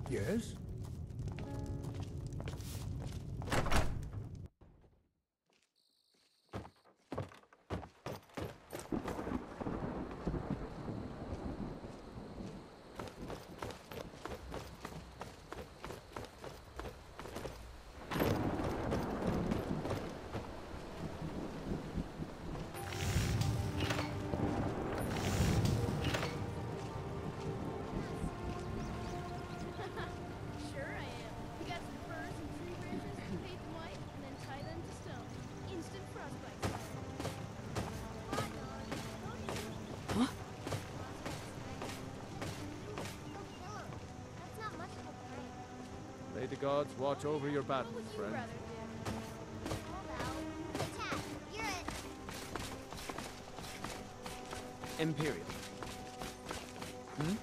Yes? May the gods watch over your battles, friend. Imperial. Hmm?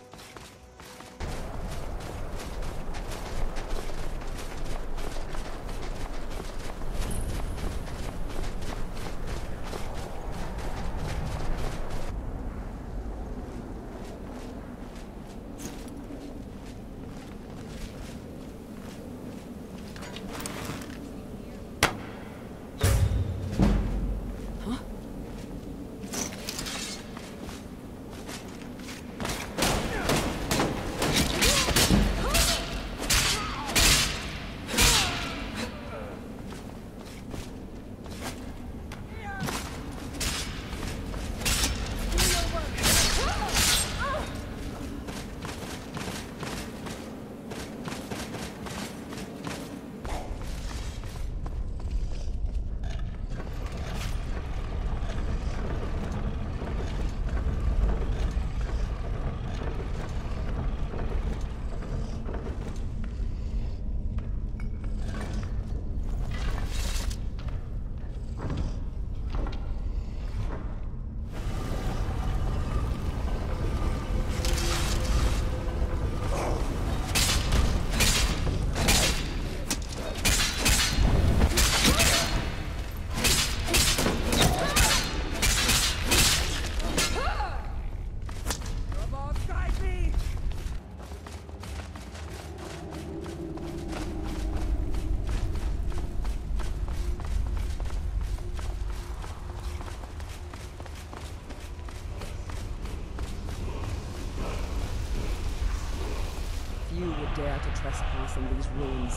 Few would dare to trespass in these ruins,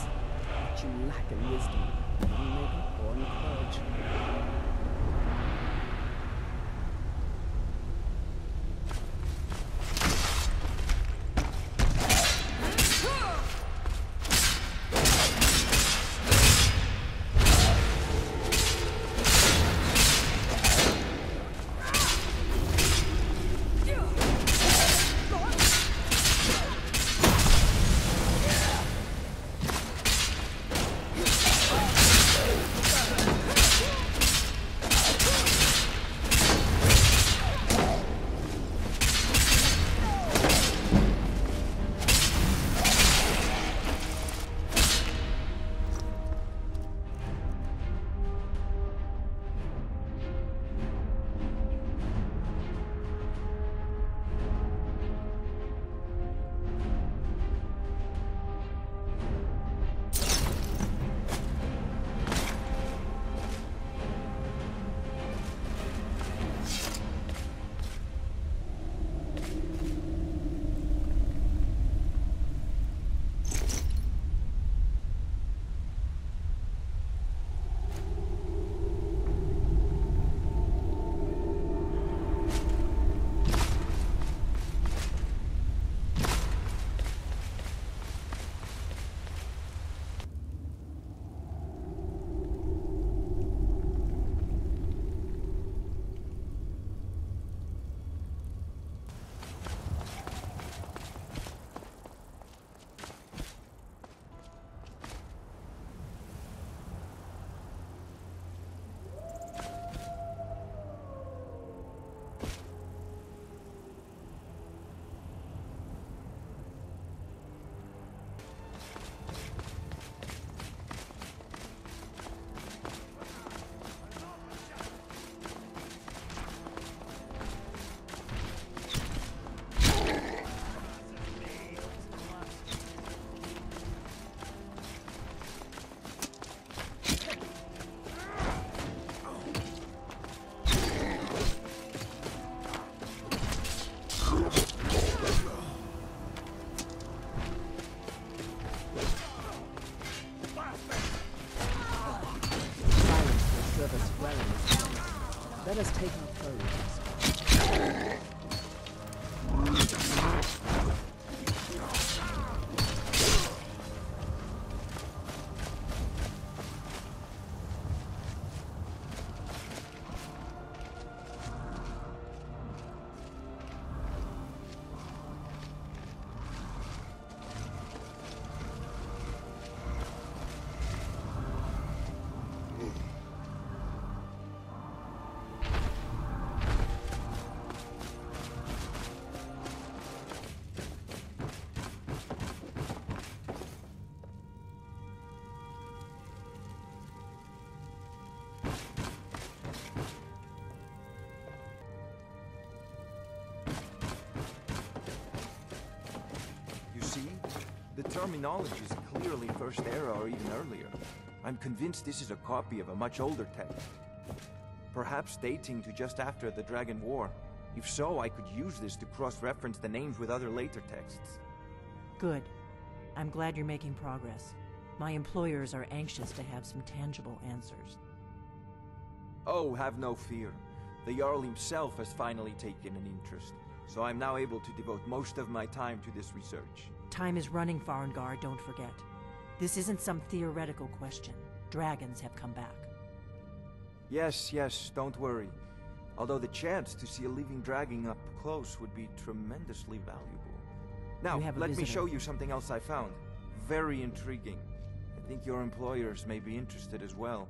but you lack in wisdom, maybe, or in courage. Let us take our clothes. The terminology is clearly First Era or even earlier. I'm convinced this is a copy of a much older text. Perhaps dating to just after the Dragon War. If so, I could use this to cross-reference the names with other later texts. Good. I'm glad you're making progress. My employers are anxious to have some tangible answers. Oh, have no fear. The Jarl himself has finally taken an interest, so I'm now able to devote most of my time to this research. Time is running, Farengar, don't forget. This isn't some theoretical question. Dragons have come back. Yes, don't worry. Although the chance to see a living dragon up close would be tremendously valuable. Now, let me show you something else I found. Very intriguing. I think your employers may be interested as well.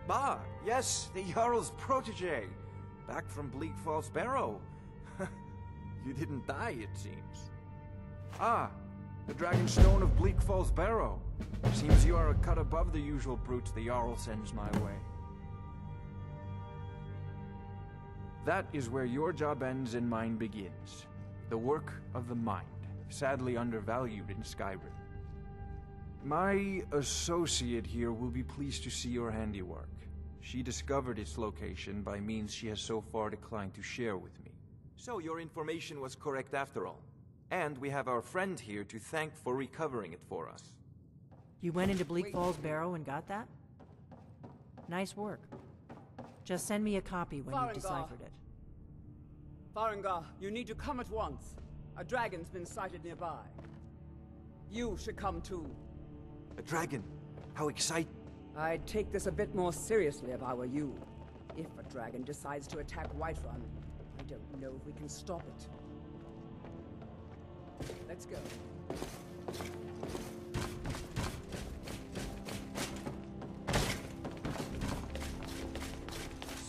Ah, yes, the Jarl's protege. Back from Bleak Falls Barrow. You didn't die, it seems. Ah, the Dragonstone of Bleak Falls Barrow. Seems you are a cut above the usual brutes the Jarl sends my way. That is where your job ends and mine begins. The work of the mind, sadly undervalued in Skyrim. My associate here will be pleased to see your handiwork. She discovered its location by means she has so far declined to share with me. So your information was correct after all. And we have our friend here to thank for recovering it for us. You went into Bleak Falls Barrow and got that? Nice work. Just send me a copy when you've deciphered it. Farengar, you need to come at once. A dragon's been sighted nearby. You should come too. A dragon? How exciting! I'd take this a bit more seriously if I were you. If a dragon decides to attack Whiterun, I don't know if we can stop it. Let's go.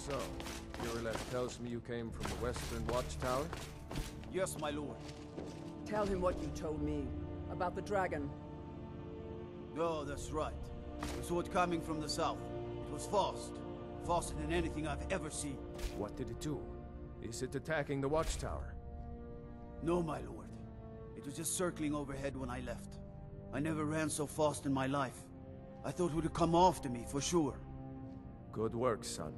So, Irileth tells me you came from the Western Watchtower? Yes, my lord. Tell him what you told me about the dragon. Oh, that's right. I saw it coming from the south. It was fast. Faster than anything I've ever seen. What did it do? Is it attacking the Watchtower? No, my lord. It was just circling overhead when I left. I never ran so fast in my life. I thought it would come after me, for sure. Good work, son.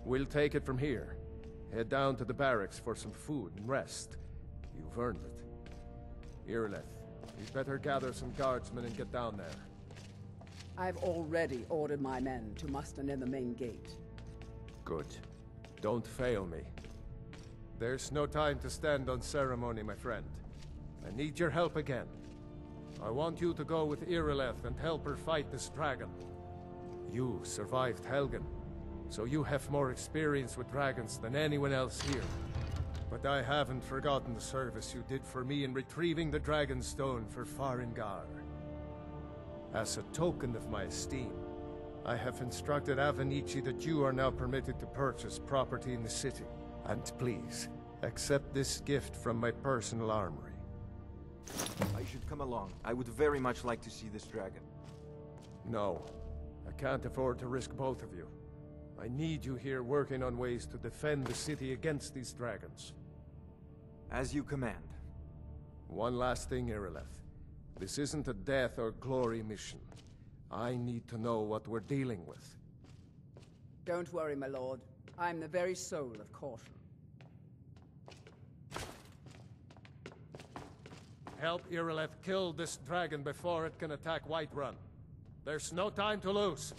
We'll take it from here. Head down to the barracks for some food and rest. You've earned it. Irileth, you'd better gather some guardsmen and get down there. I've already ordered my men to muster near the main gate. Good. Don't fail me. There's no time to stand on ceremony, my friend. I need your help again. I want you to go with Irileth and help her fight this dragon. You survived Helgen, so you have more experience with dragons than anyone else here. But I haven't forgotten the service you did for me in retrieving the Dragonstone for Farengar. As a token of my esteem, I have instructed Avenici that you are now permitted to purchase property in the city. And please, accept this gift from my personal armory. I should come along. I would very much like to see this dragon. No, I can't afford to risk both of you. I need you here working on ways to defend the city against these dragons. As you command. One last thing, Irileth. This isn't a death or glory mission. I need to know what we're dealing with. Don't worry, my lord. I'm the very soul of caution. Help Irileth kill this dragon before it can attack Whiterun. There's no time to lose.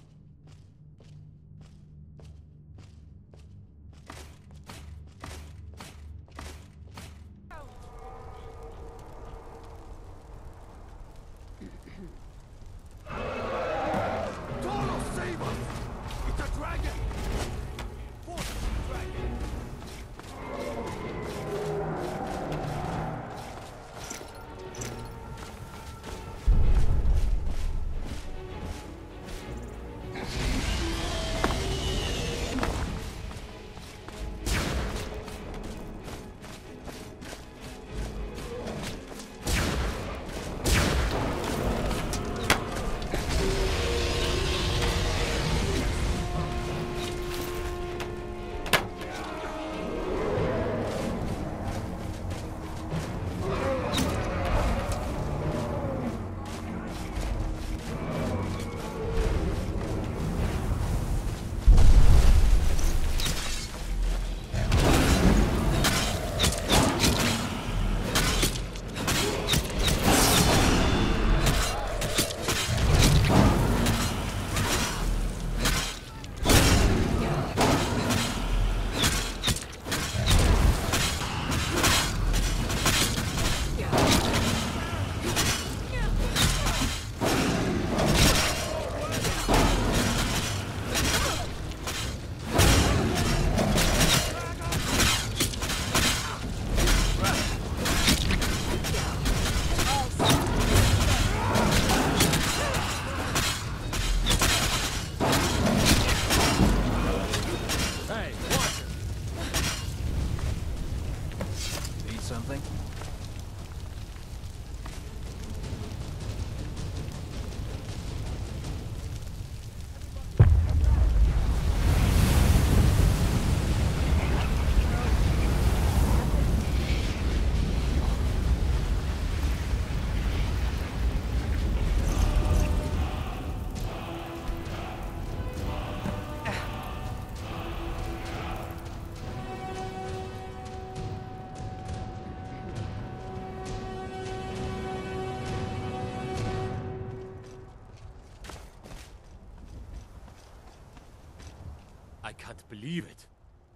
can't believe it.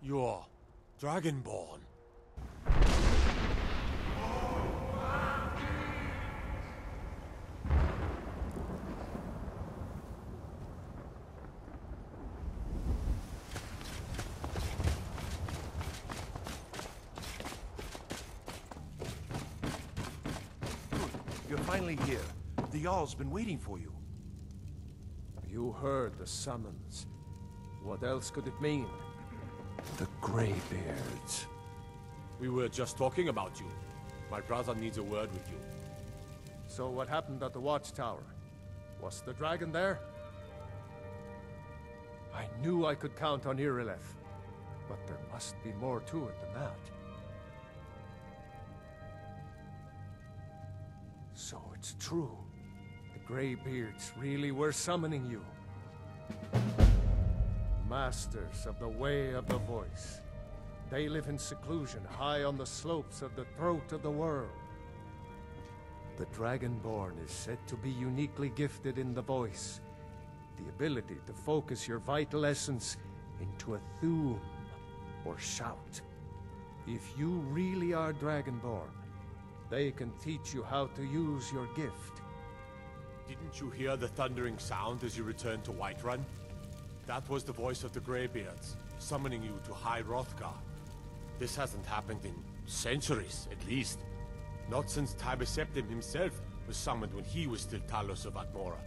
You're Dragonborn. You're finally here. The Jarl's been waiting for you. You heard the summons. What else could it mean? The Greybeards. We were just talking about you. My brother needs a word with you. So what happened at the watchtower? Was the dragon there? I knew I could count on Irileth, but there must be more to it than that. So it's true. The Greybeards really were summoning you. Masters of the Way of the Voice. They live in seclusion, high on the slopes of the throat of the world. The Dragonborn is said to be uniquely gifted in the voice. The ability to focus your vital essence into a thum, or shout. If you really are Dragonborn, they can teach you how to use your gift. Didn't you hear the thundering sound as you returned to Whiterun? That was the voice of the Greybeards, summoning you to High Hrothgar. This hasn't happened in centuries, at least. Not since Tiber Septim himself was summoned when he was still Talos of Atmora.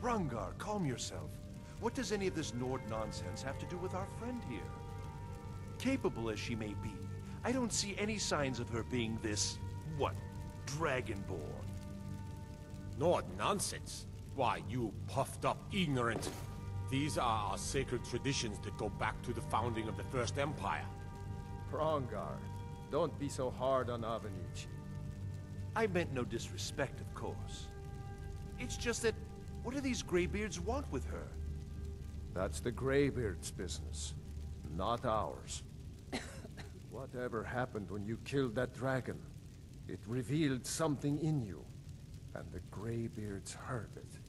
Rangar, calm yourself. What does any of this Nord nonsense have to do with our friend here? Capable as she may be, I don't see any signs of her being this, what, Dragonborn. Nord nonsense? Why, you puffed up ignorant. These are our sacred traditions that go back to the founding of the First Empire. Rangar, don't be so hard on Avenichi. I meant no disrespect, of course. It's just that, what do these Greybeards want with her? That's the Greybeards' business, not ours. Whatever happened when you killed that dragon, it revealed something in you, and the Greybeards heard it.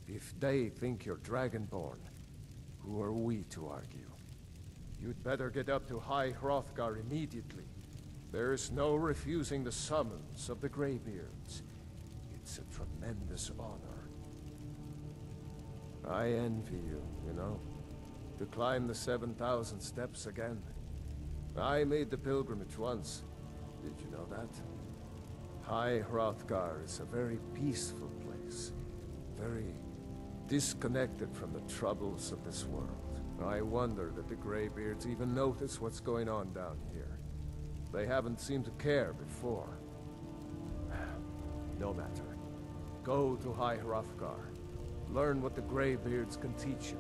If they think you're Dragonborn, who are we to argue? You'd better get up to High Hrothgar immediately. There's no refusing the summons of the Greybeards. It's a tremendous honor. I envy you, you know, to climb the 7,000 steps again. I made the pilgrimage once. Did you know that? High Hrothgar is a very peaceful place. Very disconnected from the troubles of this world. I wonder that the Greybeards even notice what's going on down here. They haven't seemed to care before. No matter. Go to High Hrothgar. Learn what the Greybeards can teach you.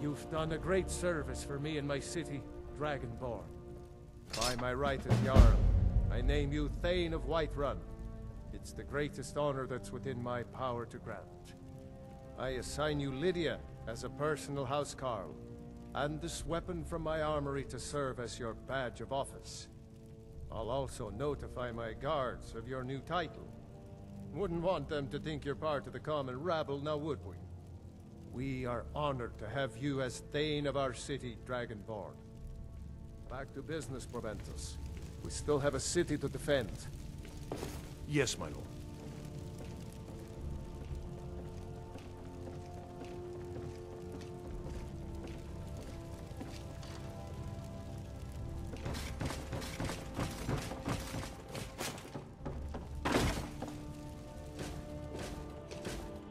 You've done a great service for me and my city, Dragonborn. By my right as Jarl, I name you Thane of Whiterun. It's the greatest honor that's within my power to grant. I assign you Lydia as a personal housecarl, and this weapon from my armory to serve as your badge of office. I'll also notify my guards of your new title. Wouldn't want them to think you're part of the common rabble, now would we? We are honored to have you as Thane of our city, Dragonborn. Back to business, Proventus. We still have a city to defend. Yes, my lord.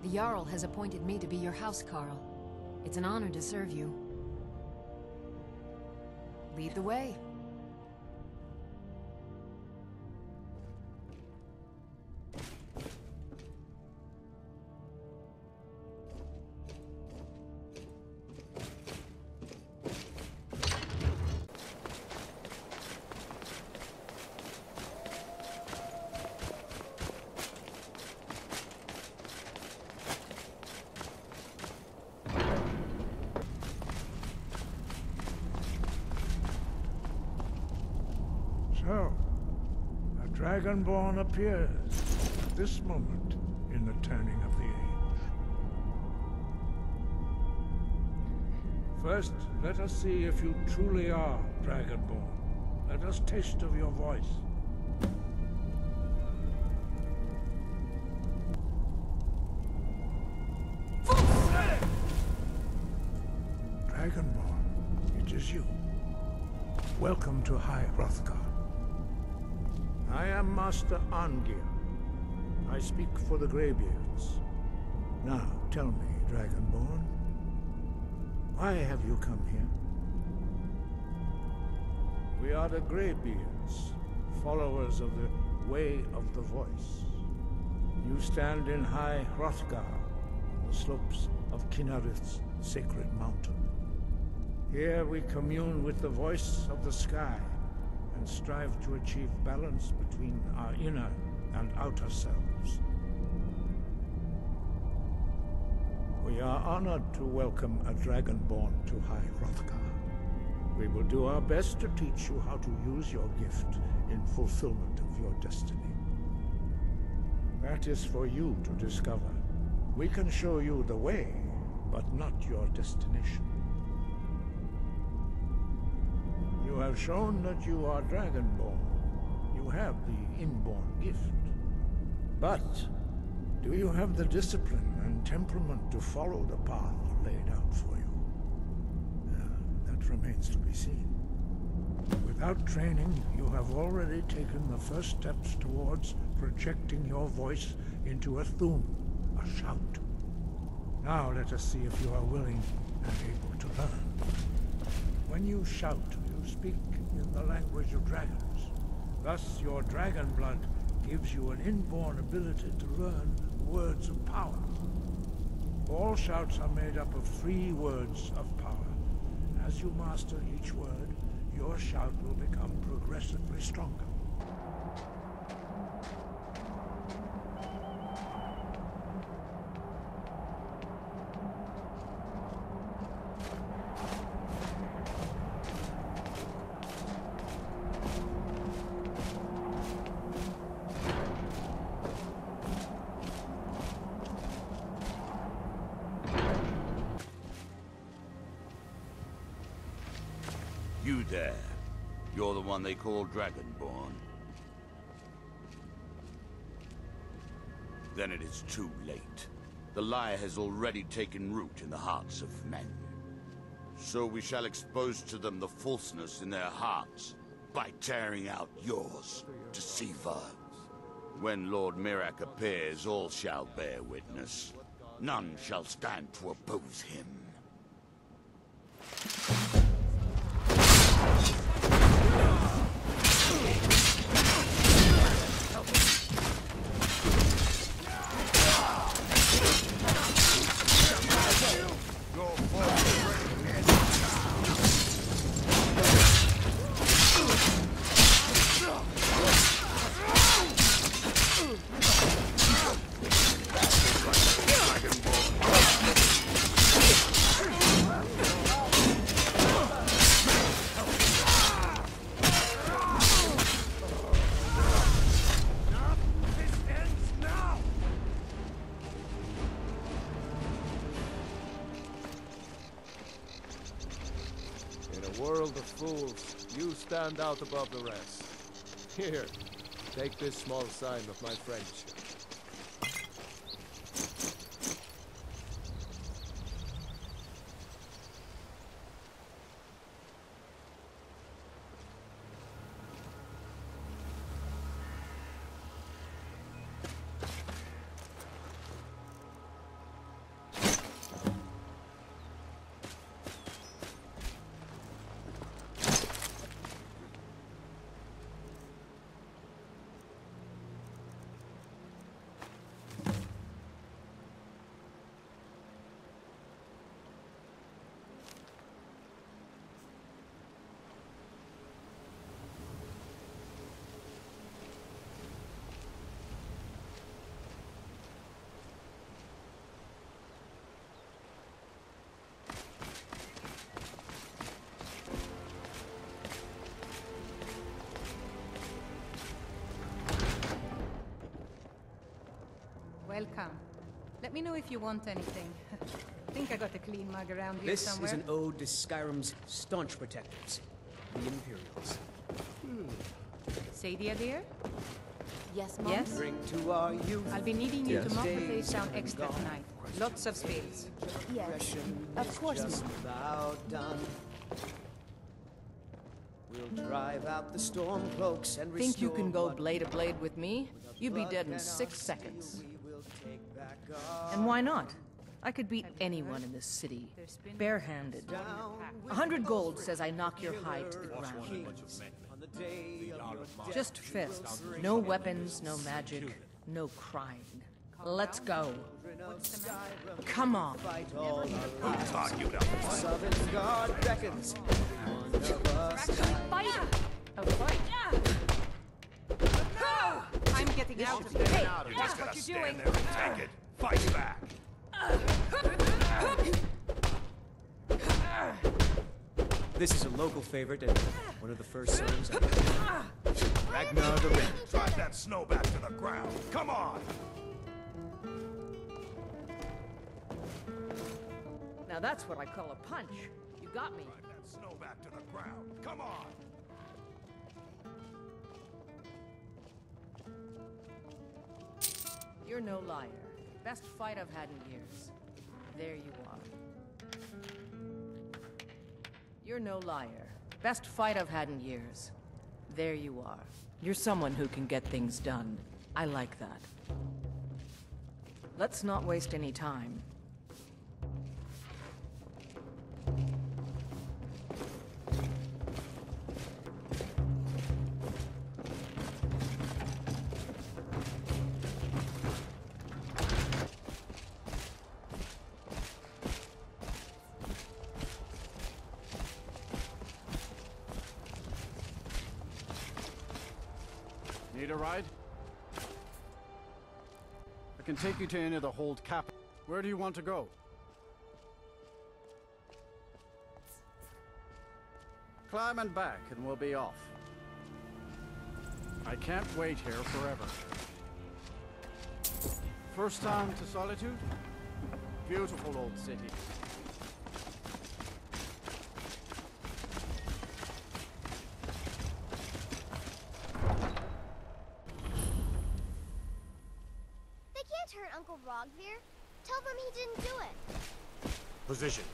The Jarl has appointed me to be your housecarl. It's an honor to serve you. Lead the way. So, a Dragonborn appears at this moment in the turning of the age. First, let us see if you truly are Dragonborn. Let us taste of your voice. Dragonborn, it is you. Welcome to High Hrothgar. I am Master Arngir. I speak for the Greybeards. Now, tell me, Dragonborn, why have you come here? We are the Greybeards, followers of the Way of the Voice. You stand in High Hrothgar, on the slopes of Kinnarith's sacred mountain. Here we commune with the voice of the sky and strive to achieve balance between our inner and outer selves. We are honored to welcome a Dragonborn to High Hrothgar. We will do our best to teach you how to use your gift in fulfillment of your destiny. That is for you to discover. We can show you the way, but not your destination. You have shown that you are Dragonborn. You have the inborn gift. But do you have the discipline and temperament to follow the path laid out for you? That remains to be seen. Without training, you have already taken the first steps towards projecting your voice into a thum, a shout. Now let us see if you are willing and able to learn. When you shout, you speak in the language of dragons. Thus, your dragon blood gives you an inborn ability to learn words of power. All shouts are made up of 3 words of power. As you master each word, your shout will become progressively stronger. You there. You're the one they call Dragonborn. Then it is too late. The lie has already taken root in the hearts of men. So we shall expose to them the falseness in their hearts by tearing out yours, deceiver. When Lord Mirak appears, all shall bear witness. None shall stand to oppose him. World of fools, you stand out above the rest. Here, take this small sign of my friendship. Welcome. Let me know if you want anything. Think I got a clean mug around here This somewhere. is an ode to Skyrim's staunch protectors, the Imperials. Sadia, dear? Yes, Mom? Yes? Drink to our youth. I'll be needing you Yes. to mop the place down extra tonight. Lots of spills. Yes. Of course, Just Mom. about done. We'll drive out the storm cloaks and Think you restore can go what blade to blade with me? You'd be dead in 6 cannot seconds. steal, we will take back our And why not? I could beat anyone in this city, barehanded. 100 gold says I knock your hide to the ground. on the day of your death. Just fists. No weapons, no magic, no crying. Let's go. Come on. Fight all our lives. Southern Guard beckons. One of us Fight! A fight? No! I'm getting out of here. Hey, watch what you're doing. Take it. Fight back. This is a local favorite and one of the first songs I Ragnar the Red. Drive that snow back to the ground. Come on. Now that's what I call a punch. You got me. Drive that snow back to the ground. Come on. You're no liar. Best fight I've had in years. There you are. You're no liar. Best fight I've had in years. There you are. You're someone who can get things done. I like that. Let's not waste any time. Need a ride? I can take you to any of the hold cap. Where do you want to go? Climb and back and we'll be off. I can't wait here forever. First time to Solitude? Beautiful old city. Turn Uncle Rogvir. Tell them he didn't do it. Position.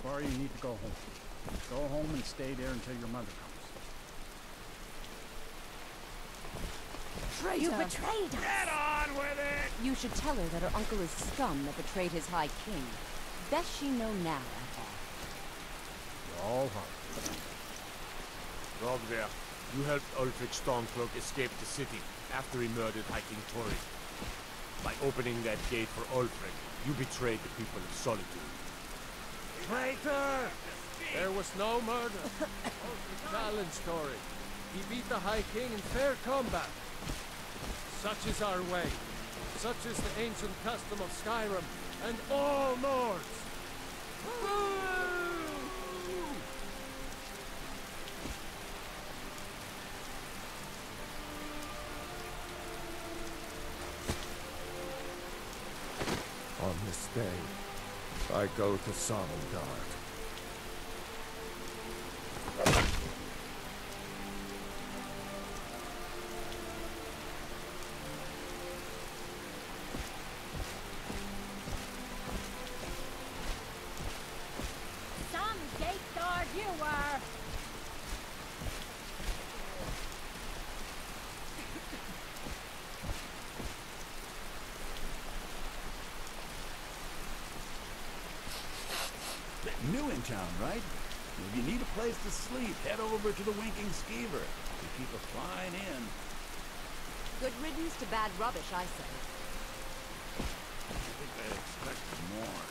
Sorry, you need to go home. Go home and stay there until your mother comes. Traitor! You betrayed us! Get on with it! You should tell her that her uncle is scum that betrayed his High King. Best she know now, I thought. You're all hard. Rogvir, you helped Ulfric Stormcloak escape the city after he murdered High King Tori. By opening that gate for Ulfric, you betrayed the people of Solitude. Traitor! There was no murder. Ulfric challenged Tori. He beat the High King in fair combat. Such is our way. Such is the ancient custom of Skyrim and all Nords. On this day, I go to Sovngarde. Some gate guard you were! New in town, right? If you need a place to sleep, head over to the Winking Skeever. We keep a fine inn. Good riddance to bad rubbish, I say. I think I expected more.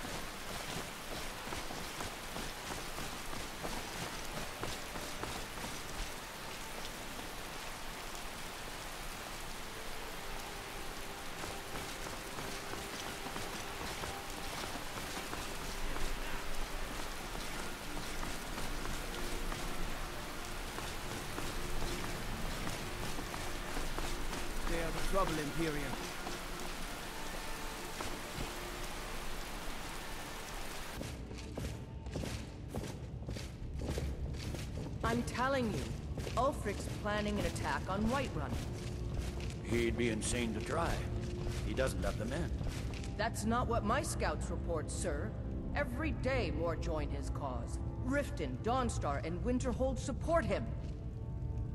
Trouble, Imperium. I'm telling you, Ulfric's planning an attack on Whiterun. He'd be insane to try. He doesn't have the men. That's not what my scouts report, sir. Every day more join his cause. Riften, Dawnstar, and Winterhold support him.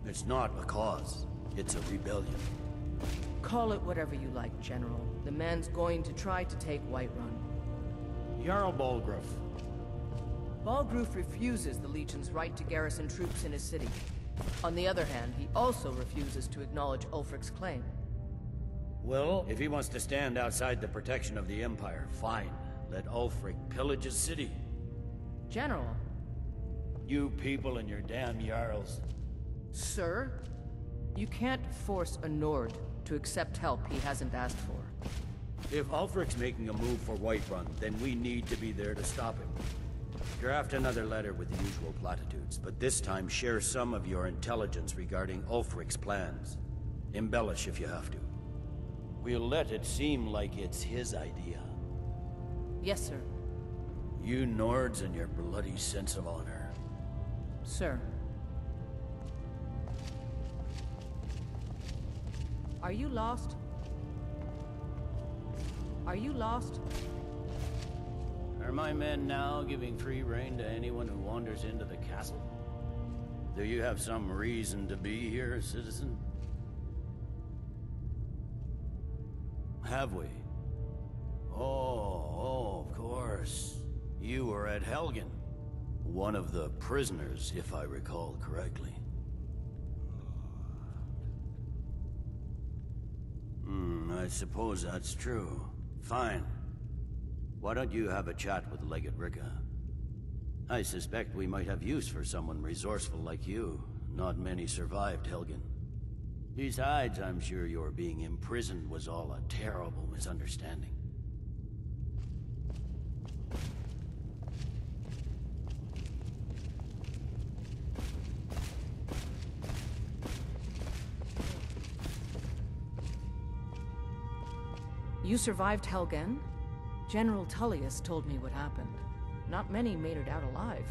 It's not a cause. It's a rebellion. Call it whatever you like, General. The man's going to try to take Whiterun. Jarl Balgruuf. Balgruuf refuses the Legion's right to garrison troops in his city. On the other hand, he also refuses to acknowledge Ulfric's claim. Well, if he wants to stand outside the protection of the Empire, fine. Let Ulfric pillage his city. General. You people and your damn Jarls. Sir? You can't force a Nord to accept help he hasn't asked for. If Ulfric's making a move for Whiterun, then we need to be there to stop him. Draft another letter with the usual platitudes, but this time share some of your intelligence regarding Ulfric's plans. Embellish if you have to. We'll let it seem like it's his idea. Yes, sir. You Nords and your bloody sense of honor. Sir. Are you lost? Are you lost? Are my men now giving free rein to anyone who wanders into the castle? Do you have some reason to be here, citizen? Have we? Oh, of course. You were at Helgen. One of the prisoners, if I recall correctly. I suppose that's true. Fine. Why don't you have a chat with Legate Ricka? I suspect we might have use for someone resourceful like you. Not many survived Helgen. Besides, I'm sure your being imprisoned was all a terrible misunderstanding. You survived Helgen? General Tullius told me what happened. Not many made it out alive.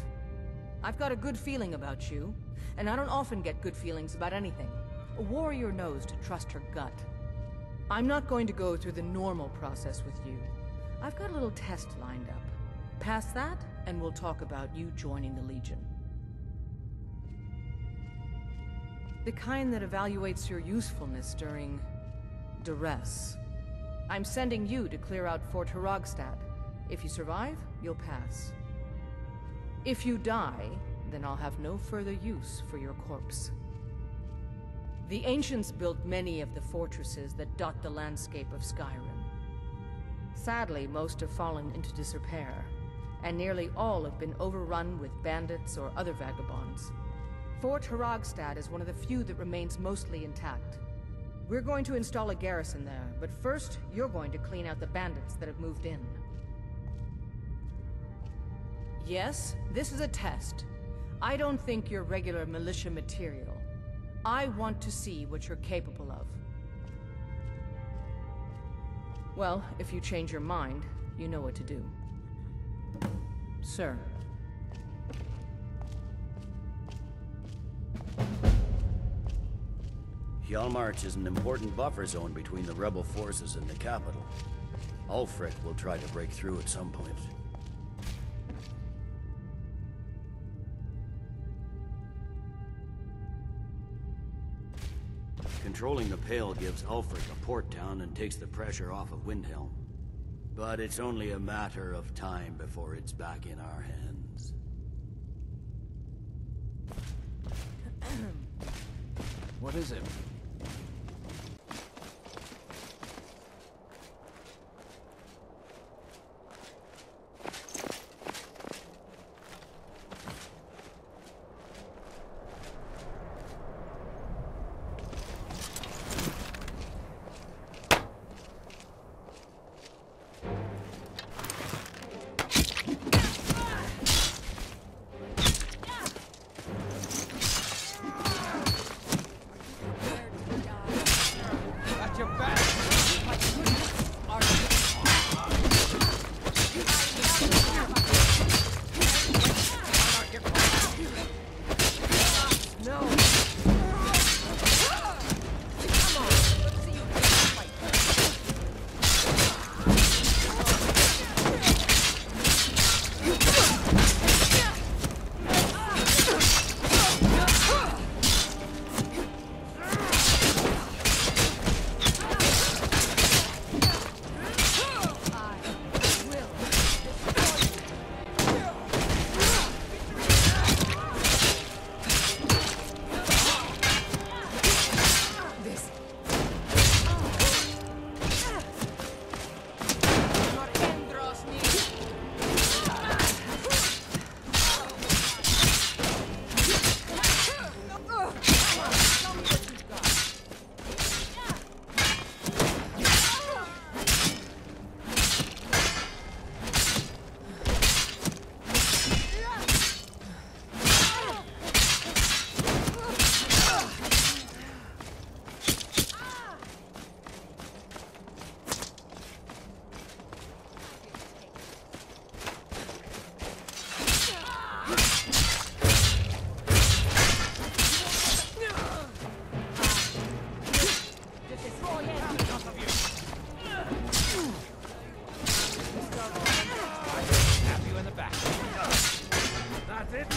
I've got a good feeling about you, and I don't often get good feelings about anything. A warrior knows to trust her gut. I'm not going to go through the normal process with you. I've got a little test lined up. Pass that, and we'll talk about you joining the Legion. The kind that evaluates your usefulness during duress. I'm sending you to clear out Fort Hrogstad. If you survive, you'll pass. If you die, then I'll have no further use for your corpse. The ancients built many of the fortresses that dot the landscape of Skyrim. Sadly, most have fallen into disrepair, and nearly all have been overrun with bandits or other vagabonds. Fort Hrogstad is one of the few that remains mostly intact. We're going to install a garrison there, but first, you're going to clean out the bandits that have moved in. Yes, this is a test. I don't think you're regular militia material. I want to see what you're capable of. Well, if you change your mind, you know what to do. Sir. Hjalmarch is an important buffer zone between the rebel forces and the capital. Ulfric will try to break through at some point. Controlling the Pale gives Ulfric a port town and takes the pressure off of Windhelm. But it's only a matter of time before it's back in our hands. What is it? Stab you in the back. That's it.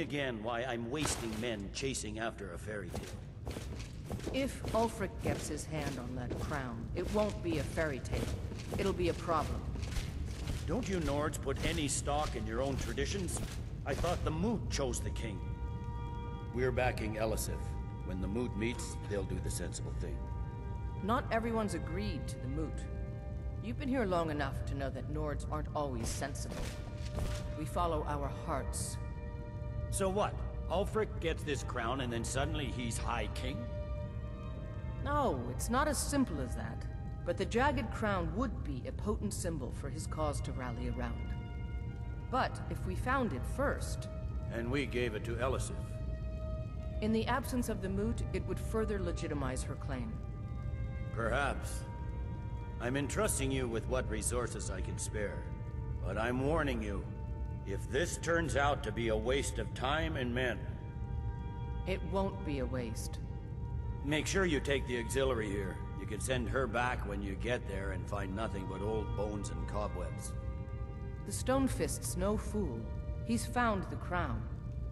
Again why I'm wasting men chasing after a fairy tale. If Ulfric gets his hand on that crown, it won't be a fairy tale. It'll be a problem. Don't you Nords put any stock in your own traditions? I thought the Moot chose the king. We're backing Elisif. When the Moot meets, they'll do the sensible thing. Not everyone's agreed to the Moot. You've been here long enough to know that Nords aren't always sensible. We follow our hearts. So what? Ulfric gets this crown and then suddenly he's High King? No, it's not as simple as that. But the Jagged Crown would be a potent symbol for his cause to rally around. But if we found it first... And we gave it to Elisif. In the absence of the Moot, it would further legitimize her claim. Perhaps. I'm entrusting you with what resources I can spare. But I'm warning you, if this turns out to be a waste of time and men... It won't be a waste. Make sure you take the auxiliary here. You can send her back when you get there and find nothing but old bones and cobwebs. The Stonefist's no fool. He's found the crown,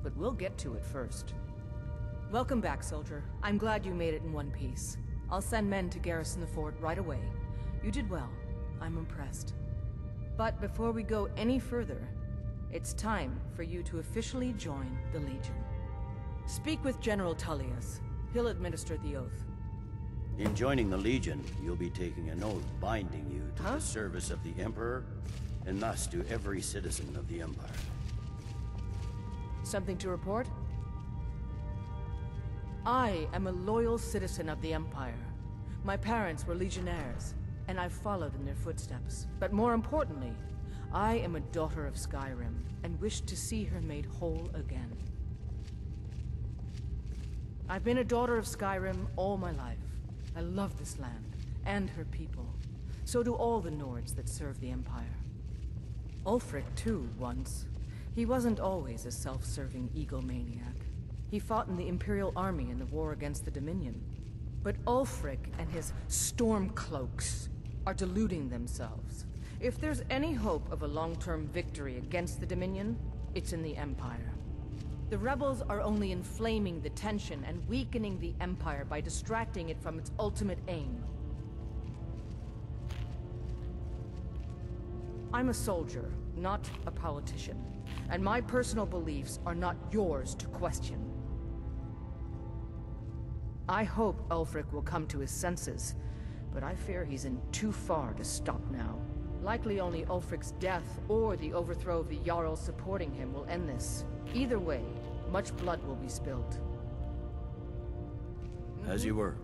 but we'll get to it first. Welcome back, soldier. I'm glad you made it in one piece. I'll send men to garrison the fort right away. You did well. I'm impressed. But before we go any further, it's time for you to officially join the Legion. Speak with General Tullius. He'll administer the oath. In joining the Legion, you'll be taking an oath binding you to the service of the Emperor, and thus to every citizen of the Empire. Something to report? I am a loyal citizen of the Empire. My parents were legionnaires, and I've followed in their footsteps. But more importantly, I am a daughter of Skyrim, and wish to see her made whole again. I've been a daughter of Skyrim all my life. I love this land, and her people. So do all the Nords that serve the Empire. Ulfric, too, once. He wasn't always a self-serving egomaniac. He fought in the Imperial Army in the war against the Dominion. But Ulfric and his Stormcloaks are deluding themselves. If there's any hope of a long-term victory against the Dominion, it's in the Empire. The rebels are only inflaming the tension and weakening the Empire by distracting it from its ultimate aim. I'm a soldier, not a politician, and my personal beliefs are not yours to question. I hope Ulfric will come to his senses, but I fear he's in too far to stop now. Likely only Ulfric's death or the overthrow of the Jarl supporting him will end this. Either way, much blood will be spilled. As you were.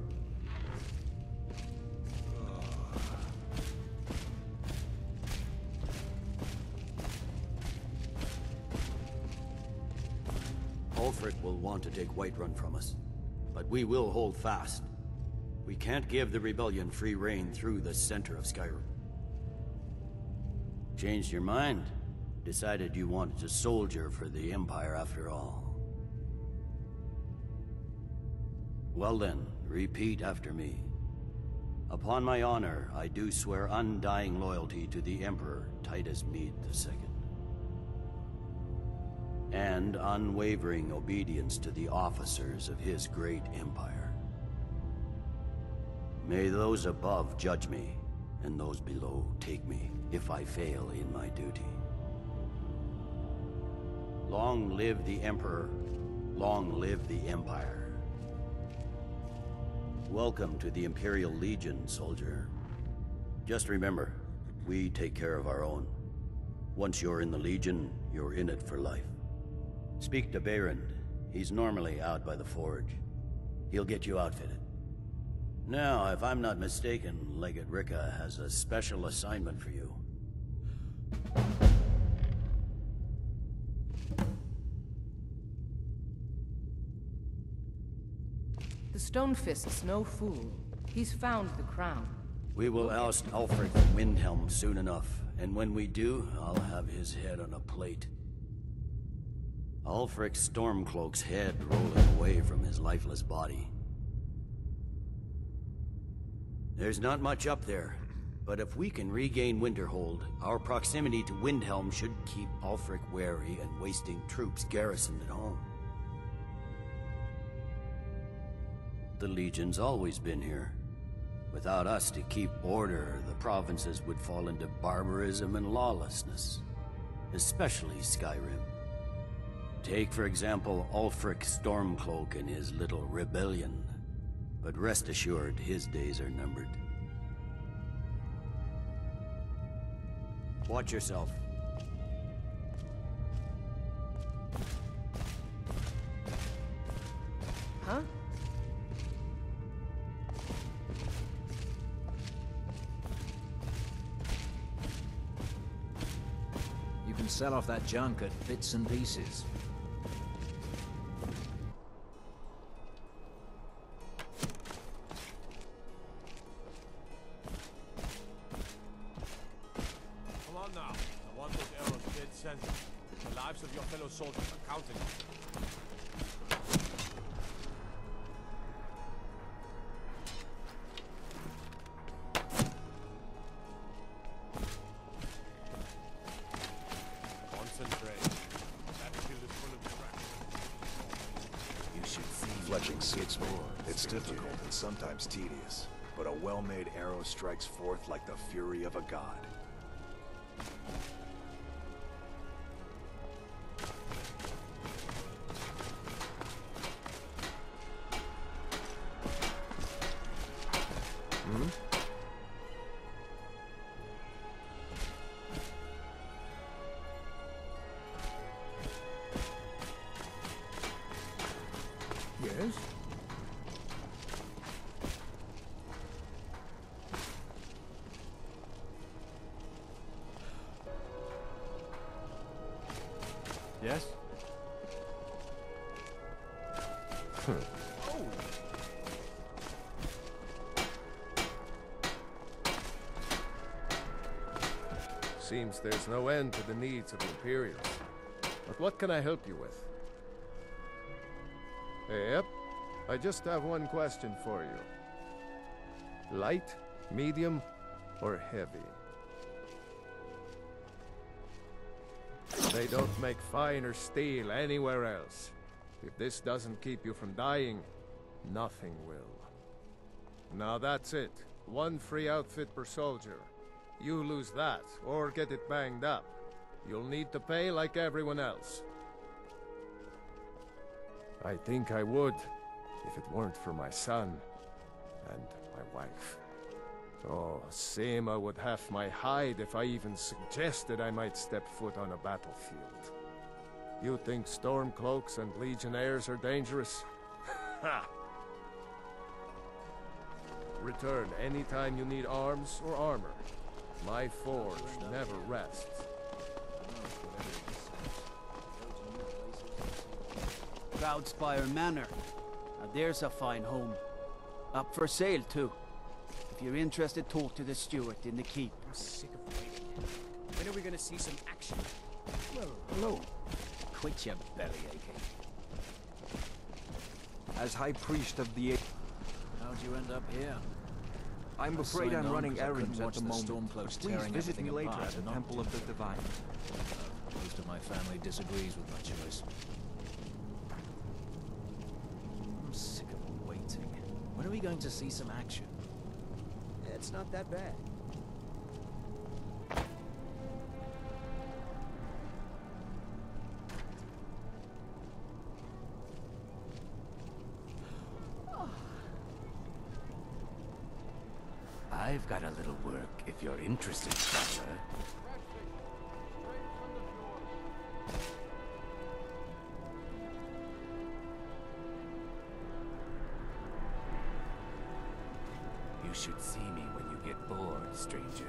Ulfric will want to take Whiterun from us, but we will hold fast. We can't give the rebellion free rein through the center of Skyrim. Changed your mind? Decided you wanted to soldier for the Empire after all. Well then, repeat after me. Upon my honor, I do swear undying loyalty to the Emperor Titus Mede II. And unwavering obedience to the officers of his great empire. May those above judge me, and those below take me, if I fail in my duty. Long live the Emperor, long live the Empire. Welcome to the Imperial Legion, soldier. Just remember, we take care of our own. Once you're in the Legion, you're in it for life. Speak to Behrend. He's normally out by the forge. He'll get you outfitted. Now, if I'm not mistaken, Legate Rika has a special assignment for you. The Stonefist's no fool. He's found the crown. We will oust Ulfric from Windhelm soon enough, and when we do, I'll have his head on a plate. Ulfric's Stormcloak's head rolling away from his lifeless body. There's not much up there, but if we can regain Winterhold, our proximity to Windhelm should keep Ulfric wary and wasting troops garrisoned at home. The Legion's always been here. Without us to keep order, the provinces would fall into barbarism and lawlessness. Especially Skyrim. Take, for example, Ulfric Stormcloak and his little rebellion. But rest assured, his days are numbered. Watch yourself. Huh? You can sell off that junk at bits and pieces. The lives of your fellow soldiers are counting. Concentrate. That field is full of traps. You should see fletching skids more. It's difficult and sometimes tedious, but a well-made arrow strikes forth like the fury of a god. Yes? Yes? Seems there's no end to the needs of the Imperials. But what can I help you with? Yep. I just have one question for you. Light, medium, or heavy? They don't make finer steel anywhere else. If this doesn't keep you from dying, nothing will. Now that's it. One free outfit per soldier. You lose that, or get it banged up. You'll need to pay like everyone else. I think I would, if it weren't for my son and my wife. Oh, Seema would have my hide if I even suggested I might step foot on a battlefield. You think Stormcloaks and Legionnaires are dangerous? Ha! Return anytime you need arms or armor. My forge never rests. Proudspire Manor. Now there's a fine home. Up for sale, too. If you're interested, talk to the steward in the keep. I'm sick of waiting. When are we gonna see some action? Well, hello. Quit your belly aching. As High Priest of the... How'd you end up here? I'm afraid I'm running errands at the moment. Stormcloaks Please tearing visit me everything later apart at the and not Temple of the Divine. Most of my family disagrees with my choice. I'm sick of waiting. When are we going to see some action? It's not that bad. I've got a little work if you're interested, traveler. You should see me when you get bored, stranger.